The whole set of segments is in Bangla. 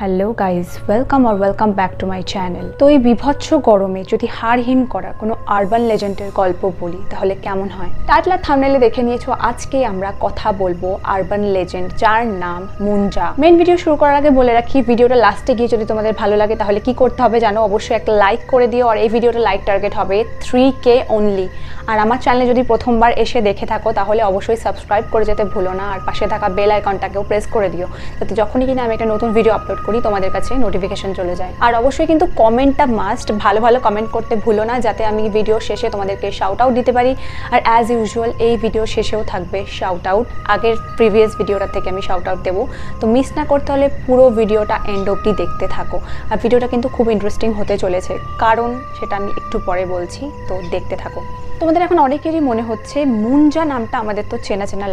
Hello guys, welcome back to my channel. তো এই বিভৎস গরমে যদি হাড় হিম করা কোনো আরবান লেজেন্ডের গল্প বলি তাহলে কেমন হয়? টাইটেল আর থাম্বনেলে দেখে নিয়েছো, আজকে আমরা কথা বলবো আরবান লেজেন্ড যার নাম মুনজা। মেন ভিডিও শুরু করার আগে বলে রাখি, ভিডিওটা লাস্টে গিয়ে যদি তোমাদের ভালো লাগে তাহলে কি করতে হবে জানো? অবশ্যই একটা লাইক করে দিও। আর এই ভিডিওটা লাইক টার্গেট হবে 3K অনলি। আর আমার চ্যানেলে যদি প্রথমবার এসে দেখে থাকো তাহলে অবশ্যই সাবস্ক্রাইব করে যেতে ভুলো না, আর পাশে থাকা বেল আইকনটাকেও প্রেস করে দিও, যাতে যখনই কিনা আমি একটা নতুন ভিডিও আপলোড করি তোমাদের কাছে নোটিফিকেশন চলে যায়। আর অবশ্যই কিন্তু কমেন্টটা মাস্ট, ভালো ভালো কমেন্ট করতে ভুলো না, যাতে আমি ভিডিও শেষে তোমাদেরকে শাউট আউট দিতে পারি। আর অ্যাজ ইউজুয়াল এই ভিডিও শেষেও থাকবে শাউট আউট, আগের প্রিভিয়াস ভিডিওটা থেকে আমি শাউট আউট দেবো। তো মিস না করতে হলে পুরো ভিডিওটা এন্ড অবধি দেখতে থাকো। আর ভিডিওটা কিন্তু খুব ইন্টারেস্টিং হতে চলেছে, কারণ সেটা আমি একটু পরে বলছি, তো দেখতে থাকো। তোমাদের এখন অনেকেরই মনে হচ্ছে মুনজা নামটা আমাদের তো চেনা চেনা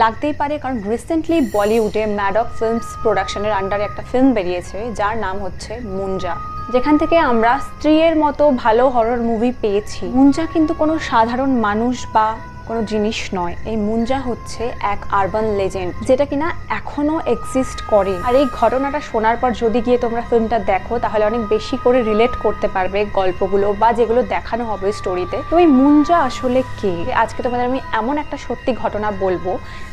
লাগতেই পারে, কারণ রিসেন্টলি বলিউডে ম্যাডক ফিল্মস প্রোডাকশনের আন্ডারে একটা ফিল্ম বেরিয়েছে যার নাম হচ্ছে মুনজা, যেখান থেকে আমরা স্ত্রীর মতো ভালো হরর মুভি পেয়েছি। মুনজা কিন্তু কোনো সাধারণ মানুষ বা কোনো জিনিস নয়, এই মুনজা হচ্ছে এক আরবান লেজেন্ড, যেটা কিনা এখনো এক্সিস্ট করে। আর এই ঘটনাটা শোনার পর যদি গিয়ে তোমরা ফিল্মটা দেখো তাহলে অনেক বেশি করে রিলেট করতে পারবে গল্পগুলো বা যেগুলো দেখানো হবে স্টোরিতে। তো এই মুনজা আসলে কে? আজকে তোমাদের আমি এমন একটা সত্যি ঘটনা বলবো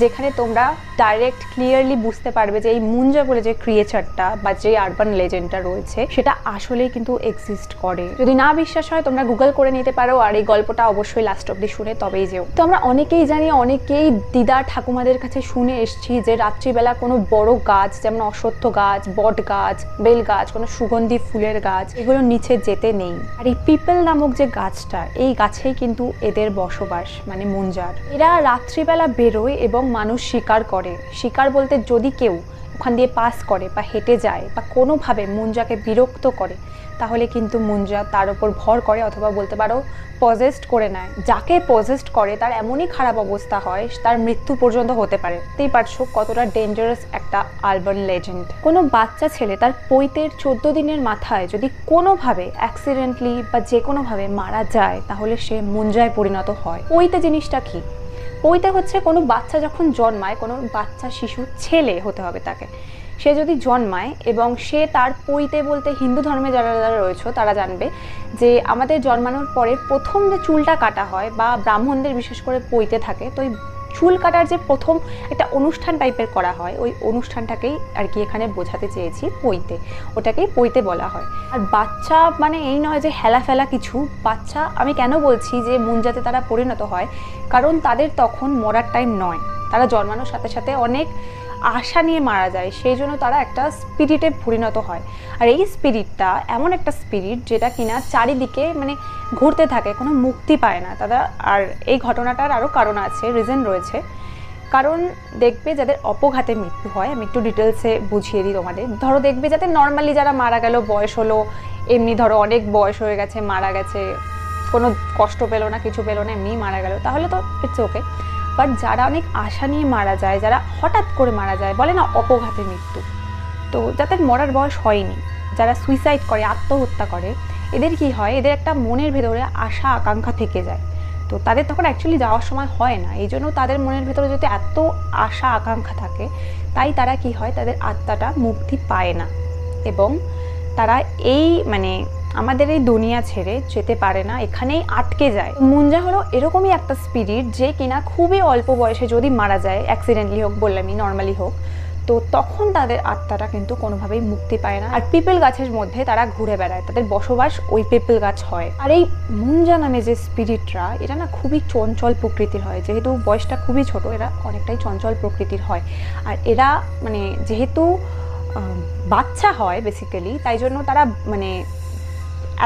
যেখানে তোমরা ডাইরেক্ট ক্লিয়ারলি বুঝতে পারবে যে এই মুনজা বলে যে ক্রিয়েচারটা বা যে আরবান লেজেন্ডটা রয়েছে সেটা আসলেই কিন্তু এক্সিস্ট করে। যদি না বিশ্বাস হয় তোমরা গুগল করে নিতে পারো, আর এই গল্পটা অবশ্যই লাস্ট অব্দি শুনে তবেই যেও। তো আমরা অনেকেই জানি, অনেকেই দিদা ঠাকুমাদের কাছে শুনে এসেছি যে রাত্রিবেলা কোনো বড় গাছ, যেমন অশ্বত্থ গাছ, বট গাছ, বেল গাছ, কোনো সুগন্ধি ফুলের গাছ, এগুলোর নিচে যেতে নেই। আর এই পিপল নামক যে গাছটা, এই গাছেই কিন্তু এদের বসবাস, মানে মুনজার। এরা রাত্রিবেলা বেরোয় এবং মানুষ শিকার করে। শিকার বলতে যদি কেউ ওখান দিয়ে পাস করে বা হেঁটে যায় বা কোনোভাবে মুনজাকে বিরক্ত করে তাহলে কিন্তু মুনজা তার উপর ভর করে, অথবা বলতে পারো পজেস্ট করে নেয়। যাকে পজেস্ট করে তার এমনই খারাপ অবস্থা হয়, তার মৃত্যু পর্যন্ত হতে পারে। বুঝতেই পারছো কতটা ডেঞ্জারাস একটা আরবান লেজেন্ড। কোনো বাচ্চা ছেলে তার পৈতের 14 দিনের মাথায় যদি কোনোভাবে অ্যাক্সিডেন্টলি বা যে কোনোভাবে মারা যায় তাহলে সে মুনজায় পরিণত হয়। পৈতে জিনিসটা কি? পৈতে হচ্ছে কোনো বাচ্চা যখন জন্মায়, কোনো বাচ্চা শিশু, ছেলে হতে হবে তাকে, সে যদি জন্মায় এবং সে তার পৈতে বলতে হিন্দু ধর্মে যারা যারা রয়েছে তারা জানবে যে আমাদের জন্মানোর পরে প্রথম যে চুলটা কাটা হয়, বা ব্রাহ্মণদের বিশেষ করে পৈতে থাকে, তো ওই চুল কাটার যে প্রথম একটা অনুষ্ঠান টাইপের করা হয়, ওই অনুষ্ঠানটাকেই আর কি এখানে বোঝাতে চেয়েছি পৈতে, ওটাকেই পৈতে বলা হয়। আর বাচ্চা মানে এই নয় যে হেলা ফেলা কিছু বাচ্চা। আমি কেন বলছি যে মুনজাতে তারা পরিণত হয়, কারণ তাদের তখন মরার টাইম নয়, তারা জন্মানোর সাথে সাথে অনেক আশা নিয়ে মারা যায়, সেই জন্য তারা একটা স্পিরিটে পরিণত হয়। আর এই স্পিরিটটা এমন একটা স্পিরিট যেটা কিনা চারিদিকে মানে ঘুরতে থাকে, কোনো মুক্তি পায় না তারা। আর এই ঘটনাটার আরও কারণ আছে, রিজন রয়েছে। কারণ দেখবে যাদের অপঘাতে মৃত্যু হয়, আমি একটু ডিটেলসে বুঝিয়ে দিই তোমাদের। ধরো দেখবে যাদের নর্মালি যারা মারা গেল, বয়স হলো, এমনি ধরো অনেক বয়স হয়ে গেছে, মারা গেছে, কোনো কষ্ট পেলো না, কিছু পেলো না, এমনিই মারা গেল, তাহলে তো ইটস ওকে। বাট যারা অনেক আশা নিয়ে মারা যায়, যারা হঠাৎ করে মারা যায়, বলে না অপঘাতে মৃত্যু, তো যাদের মরার বয়স হয়নি, যারা সুইসাইড করে, আত্মহত্যা করে, এদের কি হয়, এদের একটা মনের ভেতরে আশা আকাঙ্ক্ষা থেকে যায়। তো তাদের তখন অ্যাকচুয়ালি যাওয়ার সময় হয় না, এই জন্য তাদের মনের ভেতরে যদি এত আশা আকাঙ্ক্ষা থাকে, তাই তারা কি হয়, তাদের আত্মাটা মুক্তি পায় না এবং তারা এই মানে আমাদের এই দুনিয়া ছেড়ে যেতে পারে না, এখানেই আটকে যায়। মুনজা হলো এরকমই একটা স্পিরিট যে কিনা খুবই অল্প বয়সে যদি মারা যায়, অ্যাক্সিডেন্টলি হোক, বললামই নর্মালি হোক, তো তখন তাদের আত্মাটা কিন্তু কোনোভাবেই মুক্তি পায় না। আর পিপল গাছের মধ্যে তারা ঘুরে বেড়ায়, তাদের বসবাস ওই পিপল গাছ হয়। আর এই মুনজা নামে যে স্পিরিটরা, এটা না খুবই চঞ্চল প্রকৃতির হয়, যেহেতু বয়সটা খুবই ছোট, এরা অনেকটাই চঞ্চল প্রকৃতির হয়। আর এরা মানে যেহেতু বাচ্চা হয় বেসিক্যালি, তাই জন্য তারা মানে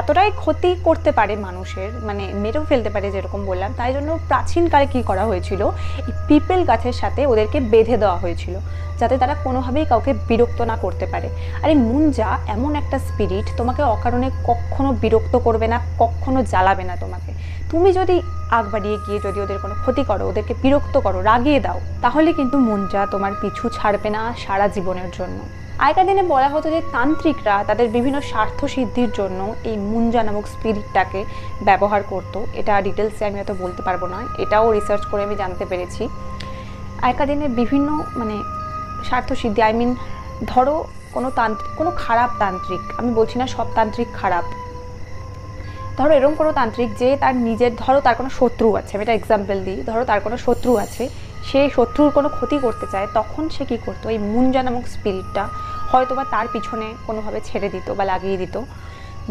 এতটাই ক্ষতি করতে পারে মানুষের, মানে মেরেও ফেলতে পারে যেরকম বললাম। তাই জন্য প্রাচীনকালে কি করা হয়েছিল, এই পিপল গাছের সাথে ওদেরকে বেঁধে দেওয়া হয়েছিল, যাতে তারা কোনোভাবেই কাউকে বিরক্ত না করতে পারে। আর এই মুনজা এমন একটা স্পিরিট, তোমাকে অকারণে কখনো বিরক্ত করবে না, কখনো জ্বালাবে না তোমাকে। তুমি যদি আগ বাড়িয়ে গিয়ে যদি ওদের কোনো ক্ষতি করো, ওদেরকে বিরক্ত করো, রাগিয়ে দাও, তাহলে কিন্তু মুনজা তোমার পিছু ছাড়বে না সারা জীবনের জন্য। আগেকার দিনে বলা হতো যে তান্ত্রিকরা তাদের বিভিন্ন স্বার্থ সিদ্ধির জন্য এই মুনজা নামক স্পিরিটটাকে ব্যবহার করতো। এটা ডিটেলসে আমি হয়তো বলতে পারবো না, এটাও রিসার্চ করে আমি জানতে পেরেছি। আগেকার দিনে বিভিন্ন মানে স্বার্থ সিদ্ধি, ধরো কোনো খারাপ তান্ত্রিক, আমি বলছি না সব তান্ত্রিক খারাপ, ধরো এরকম কোনো তান্ত্রিক যে তার নিজের, ধরো তার কোনো শত্রু আছে, আমি এটা এক্সাম্পল দিই, ধরো তার কোনো শত্রু আছে, সেই শত্রুর কোনো ক্ষতি করতে চায়, তখন সে কী করতো, এই মুঞ্জা নামক স্পিরিটটা হয়তো বা তার পিছনে কোনোভাবে ছেড়ে দিত বা লাগিয়ে দিত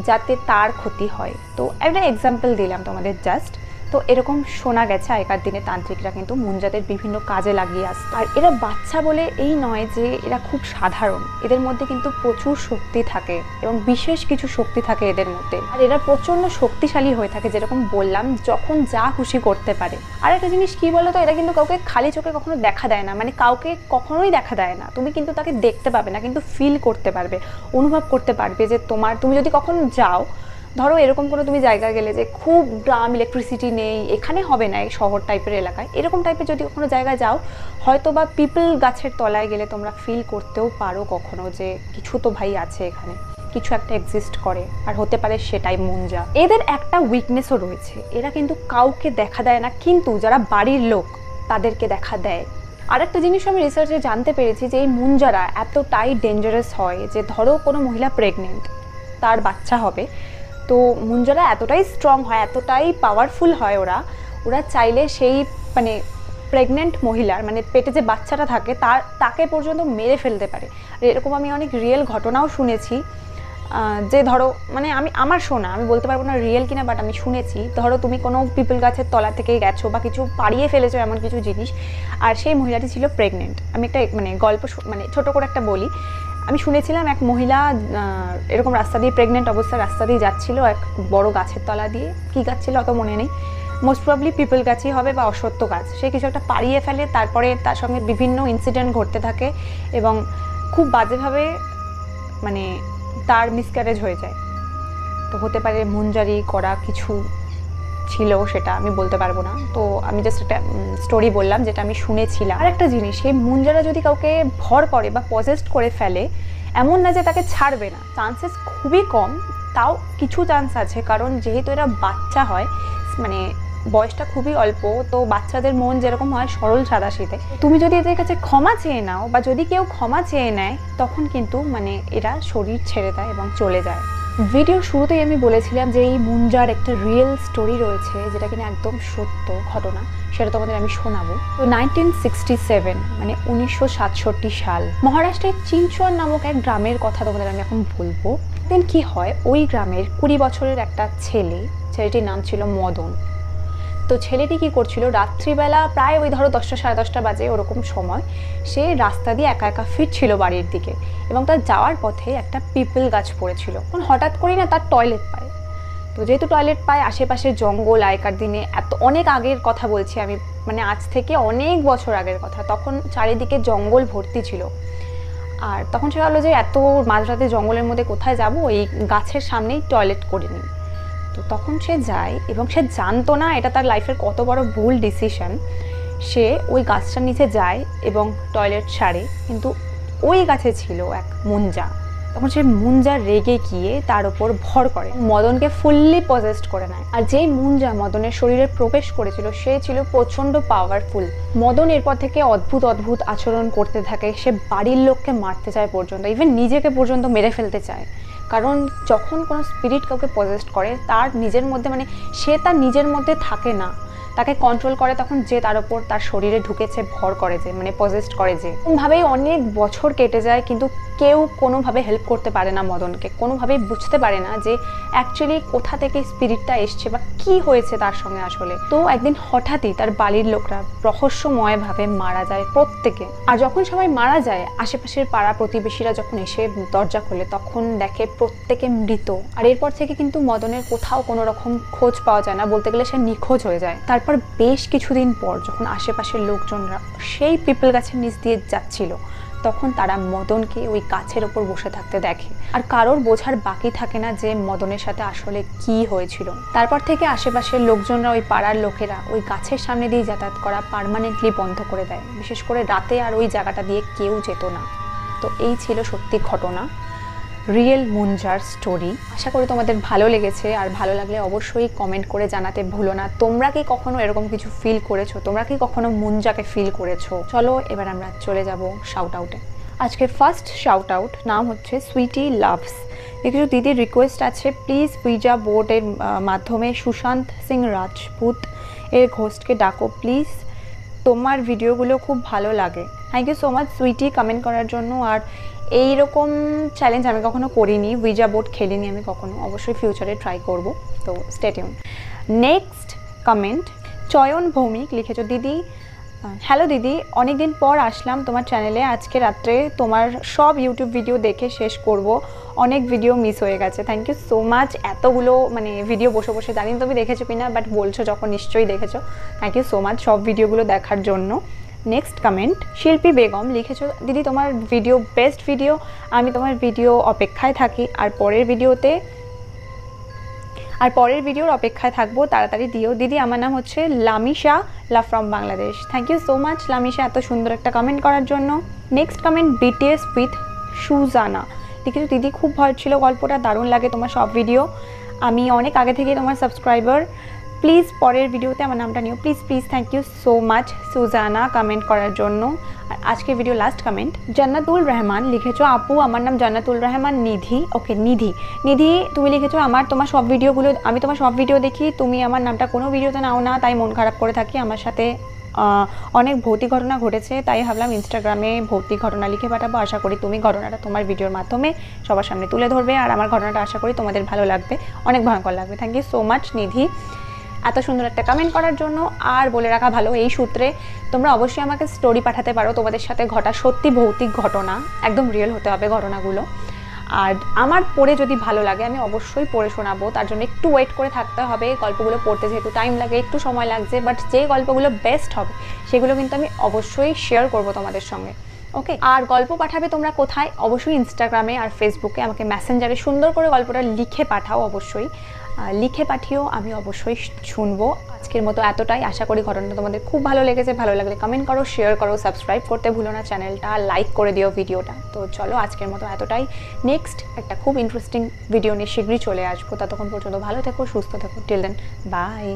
যাতে তার ক্ষতি হয়। তো একটা এক্সাম্পল দিলাম তোমাদের জাস্ট। তো এরকম শোনা গেছে আগেকার দিনে তান্ত্রিকরা কিন্তু মুঞ্জাদের বিভিন্ন কাজে লাগিয়ে আসতো। আর এরা বাচ্চা বলে এই নয় যে এরা খুব সাধারণ, এদের মধ্যে কিন্তু প্রচুর শক্তি থাকে এবং বিশেষ কিছু শক্তি থাকে এদের মধ্যে। আর এরা প্রচণ্ড শক্তিশালী হয়ে থাকে, যেরকম বললাম, যখন যা খুশি করতে পারে। আর একটা জিনিস কি বলতো, এরা কিন্তু কাউকে খালি চোখে কখনো দেখা দেয় না, মানে কাউকে কখনোই দেখা দেয় না, তুমি কিন্তু তাকে দেখতে পাবে না, কিন্তু ফিল করতে পারবে, অনুভব করতে পারবে যে তুমি যদি কখনো যাও, ধরো এরকম কোনো তুমি জায়গা গেলে যে খুব গ্রাম, ইলেকট্রিসিটি নেই, এখানে হবে না, এই শহর টাইপের এলাকায়, এরকম টাইপের যদি কোনো জায়গায় যাও, হয়তো বা পিপল গাছের তলায় গেলে তোমরা ফিল করতেও পারো কখনো যে কিছু তো ভাই আছে এখানে, কিছু একটা এক্সিস্ট করে, আর হতে পারে সেটাই মুঞ্জা। এদের একটা উইকনেসও রয়েছে, এরা কিন্তু কাউকে দেখা দেয় না, কিন্তু যারা বাড়ির লোক তাদেরকে দেখা দেয়। আর একটা জিনিস আমি রিসার্চে জানতে পেরেছি যে এই মুঞ্জারা এতটাই ডেঞ্জারাস হয় যে ধরো কোনো মহিলা প্রেগনেন্ট, তার বাচ্চা হবে, তো মুঞ্জারা এতটাই স্ট্রং হয়, এতটাই পাওয়ারফুল হয়, ওরা চাইলে সেই মানে প্রেগনেন্ট মহিলার মানে পেটে যে বাচ্চাটা থাকে তাকে পর্যন্ত মেরে ফেলতে পারে। আর এরকম আমি অনেক রিয়েল ঘটনাও শুনেছি, যে ধরো মানে আমার শোনা, আমি বলতে পারবো না রিয়েল কিনা, বাট আমি শুনেছি, ধরো তুমি কোনো পিপল গাছের তলা থেকে গেছো বা কিছু পাড়িয়ে ফেলেছো এমন কিছু জিনিস, আর সেই মহিলাটি ছিল প্রেগনেন্ট। আমি একটা মানে গল্প মানে ছোটো করে একটা বলি। আমি শুনেছিলাম এক মহিলা এরকম রাস্তা দিয়ে, প্রেগনেন্ট অবস্থায় রাস্তা দিয়ে যাচ্ছিল এক বড় গাছের তলা দিয়ে, কী গাছ ছিল অত মনে নেই, মোস্ট প্রবলি পিপল গাছই হবে বা অশ্বত্থ গাছ, সে কিছু একটা পাড়িয়ে ফেলে, তারপরে তার সঙ্গে বিভিন্ন ইনসিডেন্ট ঘটতে থাকে এবং খুব বাজেভাবে মানে তার মিসক্যারেজ হয়ে যায়। তো হতে পারে মুঞ্জারি করা কিছু ছিল, সেটা আমি বলতে পারবো না, তো আমি জাস্ট একটা স্টোরি বললাম যেটা আমি শুনেছিলাম। আর একটা জিনিস, সেই মুঞ্জারা যদি কাউকে ভর করে বা পজেসড করে ফেলে, এমন না যে তাকে ছাড়বে না, চান্সেস খুবই কম, তাও কিছু চান্স আছে, কারণ যেহেতু এরা বাচ্চা হয়, মানে বয়সটা খুবই অল্প, তো বাচ্চাদের মন যেরকম হয় সরল সাদাসিধে, তুমি যদি এদের কাছে ক্ষমা চেয়ে নাও বা যদি কেউ ক্ষমা চেয়ে নেয়, তখন কিন্তু মানে এরা শরীর ছেড়ে দেয় এবং চলে যায়। ভিডিওর শুরুতেই আমি বলেছিলাম যে এই মুঞ্জার একটা রিয়েল স্টোরি রয়েছে, যেটা কিনা একদম সত্য ঘটনা, সেটা তোমাদের আমি শোনাবো। তো 1967 মানে 1967 সাল, মহারাষ্ট্রের চিনচোয়ান নামক এক গ্রামের কথা তোমাদের আমি এখন বলবো। দেন কি হয়, ওই গ্রামের 20 বছরের একটা ছেলেটির নাম ছিল মদন। তো ছেলেটি কি করছিল, রাত্রিবেলা প্রায় ওই ধরো 10টা সাড়ে 10টা বাজে ওরকম সময়, সে রাস্তা দিয়ে একা একা ফিরছিল বাড়ির দিকে, এবং তার যাওয়ার পথে একটা পিপল গাছ পড়েছিল। হঠাৎ করেই না তার টয়লেট পায়। তো যেহেতু টয়লেট পায়, আশেপাশে জঙ্গল, আগেকার দিনে, অনেক আগের কথা বলছি আমি, মানে আজ থেকে অনেক বছর আগের কথা, তখন চারিদিকে জঙ্গল ভর্তি ছিল। আর তখন সে ভাবলো যে এত মাঝরাতে জঙ্গলের মধ্যে কোথায় যাব, এই গাছের সামনেই টয়লেট করে নিই। তো তখন সে যায় এবং সে জানতো না এটা তার লাইফের কত বড় ভুল ডিসিশন। সে ওই গাছটার নিচে যায় এবং টয়লেট সারে, কিন্তু ওই গাছে ছিল এক মুঞ্জা। তখন সে মুঞ্জা রেগে গিয়ে তার ওপর ভর করে, মদনকে ফুললি পজেসড করে নেয়। আর যেই মুঞ্জা মদনের শরীরে প্রবেশ করেছিল, সে ছিল প্রচণ্ড পাওয়ারফুল। মদন এরপর থেকে অদ্ভুত অদ্ভুত আচরণ করতে থাকে, সে বাড়ির লোককে মারতে চায় পর্যন্ত, ইভেন নিজেকে পর্যন্ত মেরে ফেলতে চায়। কারণ যখন কোনো স্পিরিট কাউকে পজেসড করে, তার নিজের মধ্যে মানে সে তার নিজের মধ্যে থাকে না, তাকে কন্ট্রোল করে তখন যে তার ওপর তার শরীরে ঢুকেছে, ভর করে যে, মানে পজেসড করে যে। কোনোভাবেই অনেক বছর কেটে যায়, কিন্তু কেউ কোনোভাবে হেল্প করতে পারে না মদনকে, কোনোভাবেই বুঝতে পারে না যে অ্যাকচুয়ালি কোথা থেকে স্পিরিটটা এসছে বা কি হয়েছে তার সঙ্গে আসলে। তো একদিন হঠাৎই তার বাড়ির লোকরা রহস্যময়ভাবে মারা যায় প্রত্যেকে। আর যখন সবাই মারা যায়, আশেপাশের পাড়া প্রতিবেশীরা যখন এসে দরজা খোলে, তখন দেখে প্রত্যেকে মৃত। আর এরপর থেকে কিন্তু মদনের কোথাও কোনো রকম খোঁজ পাওয়া যায় না, বলতে গেলে সে নিখোঁজ হয়ে যায়। তারপর বেশ কিছুদিন পর যখন আশেপাশের লোকজনরা সেই পিপল গাছের নিচ দিয়ে যাচ্ছিল, তখন তারা মদনকে ওই গাছের ওপর বসে থাকতে দেখে। আর কারোর বোঝার বাকি থাকে না যে মদনের সাথে আসলে কি হয়েছিল। তারপর থেকে আশেপাশের লোকজনরা, ওই পাড়ার লোকেরা ওই গাছের সামনে দিয়ে যাতায়াত করা পার্মানেন্টলি বন্ধ করে দেয়, বিশেষ করে রাতে আর ওই জায়গাটা দিয়ে কেউ যেত না। তো এই ছিল সত্যি ঘটনা, রিয়েল মুঞ্জার স্টোরি। আশা করি তোমাদের ভালো লেগেছে, আর ভালো লাগলে অবশ্যই কমেন্ট করে জানাতে ভুলো না তোমরা কি কখনো এরকম কিছু ফিল করেছো, তোমরা কি কখনো মুঞ্জাকে ফিল করেছো। চলো এবার আমরা চলে যাব শাউট আউটে। আজকে ফার্স্ট শাউট আউট নাম হচ্ছে সুইটি লাভস। লিখেছো দিদির রিকোয়েস্ট আছে প্লিজ উইজা বোর্ডের মাধ্যমে সুশান্ত সিং রাজপুত এর ঘোস্টকে ডাকো প্লিজ, তোমার ভিডিওগুলো খুব ভালো লাগে। Thank you so much Sweety comment করার জন্য। আর এইরকম চ্যালেঞ্জ আমি কখনো করিনি, উইজা বোর্ড খেলিনি আমি কখনো, অবশ্যই ফিউচারে ট্রাই করব, তো স্টে টিউন। নেক্সট কমেন্ট চয়ন ভৌমিক লিখেছো দিদি, হ্যালো দিদি, অনেক দিন পর আসলাম তোমার চ্যানেলে, আজকে রাত্রে তোমার সব ইউটিউব ভিডিও দেখে শেষ করব, অনেক ভিডিও মিস হয়ে গেছে। থ্যাংক ইউ সো মাচ, এতগুলো মানে ভিডিও বসে বসে, জানি তুমি দেখেছো কিনা, বাট বলছো যখন নিশ্চয়ই দেখেছো। থ্যাংক ইউ সো মাচ সব ভিডিওগুলো দেখার জন্য। নেক্সট কমেন্ট শিল্পী বেগম লিখেছো দিদি তোমার ভিডিও বেস্ট ভিডিও, আমি তোমার ভিডিও অপেক্ষায় থাকি আর পরের ভিডিওর অপেক্ষায় থাকবো, তাড়াতাড়ি দিও দিদি। আমার নাম হচ্ছে Lamisha, love from Bangladesh. Thank you so much Lamisha এত সুন্দর একটা কমেন্ট করার জন্য। নেক্সট কমেন্ট বিটিএস উইথ সুজানা লিখেছো দিদি খুব ভয় ছিল, গল্পটা দারুণ লাগে তোমার সব ভিডিও, আমি অনেক আগে থেকে তোমার সাবস্ক্রাইবার, প্লিজ পরের ভিডিওতে আমার নামটা নিও please please. Thank you so much Sujana comment করার জন্য। আর আজকের video last comment Jannatul Rahman লিখেছো আপু আমার নাম জান্নাতুল রহমান নিধি, ওকে নিধি তুমি লিখেছো তোমার সব ভিডিওগুলো, আমি তোমার সব ভিডিও দেখি, তুমি আমার নামটা কোনো ভিডিওতে নাও না, তাই মন খারাপ করে থাকি, আমার সাথে অনেক ভৌতিক ঘটনা ঘটেছে, তাই ভাবলাম ইনস্টাগ্রামে ভৌতিক ঘটনা লিখে পাঠাবো, আশা করি তুমি ঘটনাটা তোমার ভিডিওর মাধ্যমে সবার সামনে তুলে ধরবে, আর আমার ঘটনাটা আশা করি তোমাদের ভালো লাগবে, অনেক ভয়ঙ্কর লাগবে। থ্যাংক ইউ সো মাচ নিধি এত সুন্দর একটা কমেন্ট করার জন্য। আর বলে রাখা ভালো, এই সূত্রে তোমরা অবশ্যই আমাকে স্টোরি পাঠাতে পারো, তোমাদের সাথে ঘটা সত্যি ভৌতিক ঘটনা, একদম রিয়েল হতে হবে ঘটনাগুলো, আর আমার পড়ে যদি ভালো লাগে আমি অবশ্যই পড়ে শোনাবো, তার জন্য একটু ওয়েট করে থাকতে হবে, গল্পগুলো পড়তে যেহেতু টাইম লাগে, একটু সময় লাগছে, বাট যে গল্পগুলো বেস্ট হবে সেগুলো কিন্তু আমি অবশ্যই শেয়ার করব তোমাদের সঙ্গে, ওকে। আর গল্প পাঠাবে তোমরা কোথায়, অবশ্যই ইনস্টাগ্রামে আর ফেসবুকে আমাকে মেসেঞ্জারে সুন্দর করে গল্পটা লিখে পাঠাও, অবশ্যই লিখে পাঠিও, আমি অবশ্যই শুনবো। আজকের মতো এতটাই, আশা করি ঘটনাটা তোমাদের খুব ভালো লেগেছে, ভালো লাগলে কমেন্ট করো, শেয়ার করো, সাবস্ক্রাইব করতে ভুলো না চ্যানেলটা, লাইক করে দিও ভিডিওটা। তো চলো আজকের মতো এতটাই, নেক্সট একটা খুব ইন্টারেস্টিং ভিডিও নিয়ে শীঘ্রই চলে আসবো, ততক্ষণ পর্যন্ত ভালো থেকো, সুস্থ থেকো, টিল দেন বাই।